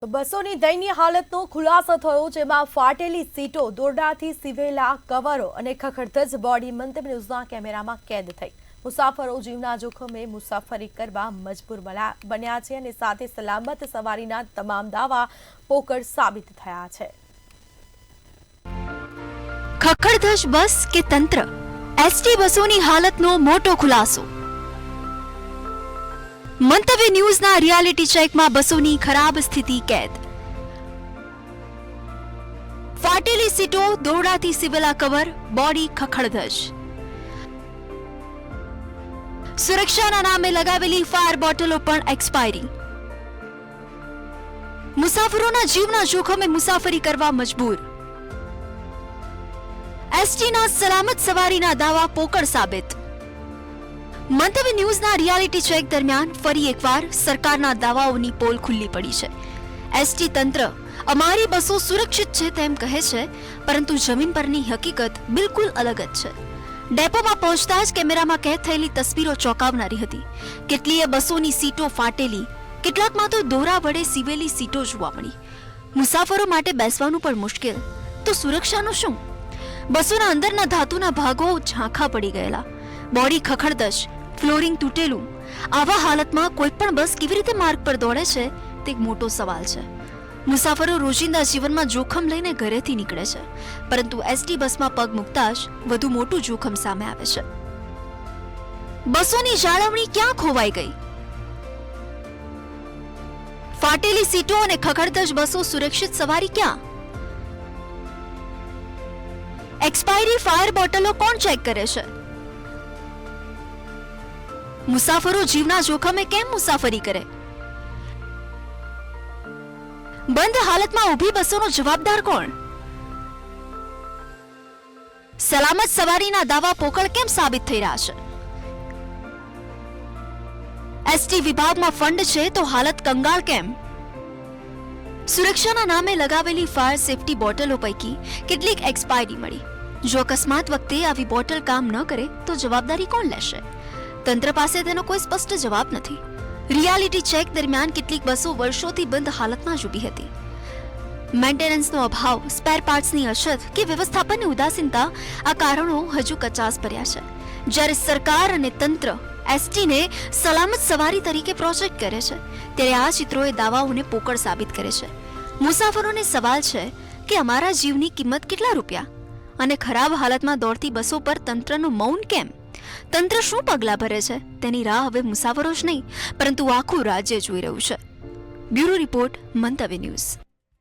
બસોની દયનીય હાલતનો ખુલાસો થયો, જેમાં ફાટેલી સીટો, દોરડાથી સીવેલા કવરો અને ખખડધજ બોડી મંતવ્ય ન્યૂઝના કેમેરામાં કેદ થઈ. મુસાફરો જીવના જોખમે મુસાફરી કરવા મજબૂર બન્યા છે અને સાથે સલામત સવારીના તમામ દાવા પોકળ સાબિત થયા છે. ખખડધજ બસ કે તંત્ર? એસટી બસોની હાલતનો મોટો ખુલાસો. મંતવ્ય ન્યૂઝના રિયાલિટી ચેકમાં બસોની ખરાબ સ્થિતિ કેદ. ફાટેલી સીટો, દોરડાથી સીવેલા કવર, બોડી ખખડધજ. સુરક્ષાના નામે લગાવેલી ફાયર બોટલો પણ એક્સપાયરી. મુસાફરોના જીવના જોખમે મુસાફરી કરવા મજબૂર. એસટીના સલામત સવારીના દાવા પોકળ સાબિત. મંતવ્ય ન્યૂઝના રિયાલિટી ચેક દરમિયાન ફરી એકવાર સરકારના દાવાઓની પોલ ખુલ્લી પડી છે. એસટી તંત્ર અમારી બસો સુરક્ષિત છે તેમ કહે છે, પરંતુ જમીન પરની હકીકત બિલકુલ અલગ જ છે. ડેપોમાં પહોંચતા જ કેમેરામાં કેદ થયેલી તસવીરો ચોંકાવનારી હતી. કેટલીય બસોની સીટો ફાટેલી, કેટલાકમાં તો દોરા વડે સીવેલી સીટો જોવા મળી. મુસાફરો માટે બેસવાનું પણ મુશ્કેલ, તો સુરક્ષાનું શું? બસોના અંદરના ધાતુના ભાગો ઝાંખા પડી ગયેલા, બોડી ખખડધજ, ફ્લોરિંગ તૂટેલું. આવા હાલતમાં કોઈ પણ બસ કેવી રીતે માર્ગ પર દોડે છે તે એક મોટો સવાલ છે. મુસાફરો રોજિંદા જીવનમાં જોખમ લઈને ઘરેથી નીકળે છે, પરંતુ એસટી બસમાં પગ મૂકતા જ વધુ મોટું જોખમ સામે આવે છે. બસોની જાળવણી ક્યાં ખોવાઈ ગઈ? ફાટેલી સીટો અને ખખડધજ બસો, સુરક્ષિત સવારી ક્યાં? એક્સપાયરી ફાયર બોટલો કોણ ચેક કરે છે? મુસાફરો જીવના જોખમે કેમ મુસાફરી કરે? બંધ હાલતમાં ઊભી બસોનો જવાબદાર કોણ? સલામત સવારીના દાવા પોકળ કેમ સાબિત થઈ રહ્યા છે? એસટી વિભાગમાં ફંડ છે તો હાલત કંગાળ કેમ? સુરક્ષાના નામે લગાવેલી ફાયર સેફટી બોટલો પૈકી કેટલીક એક્સપાયરી મળી. જો અકસ્માત વખતે આવી બોટલ કામ ન કરે તો જવાબદારી કોણ લેશે? તંત્ર પાસે તેનો કોઈ સ્પષ્ટ જવાબ નથી. રિયાલિટી ચેક દરમિયાન કેટલીક બસો વર્ષોથી બંધ હાલતમાં જ ઊભી હતી. મેન્ટેનન્સનો અભાવ, સ્પેર પાર્ટ્સની અછત કે વ્યવસ્થાપનની ઉદાસીનતા આ કારણો હજુ કચાસ ભર્યા છે. જ્યારે સરકાર અને તંત્ર એસટીને સલામત સવારી તરીકે પ્રોજેક્ટ કરે છે, ત્યારે આ ચિત્રોએ દાવાઓને પોકળ સાબિત કરે છે. મુસાફરોને સવાલ છે કે અમારા જીવની કિંમત કેટલા રૂપિયા? અને ખરાબ હાલતમાં દોડતી બસો પર તંત્રનું મૌન કેમ? તંત્ર શું પગલાં ભરે છે તેની રાહ હવે મુસાફરો જ નહીં, પરંતુ આખું રાજ્ય જોઈ રહ્યું છે. બ્યુરો રિપોર્ટ, મંતવ્ય ન્યૂઝ.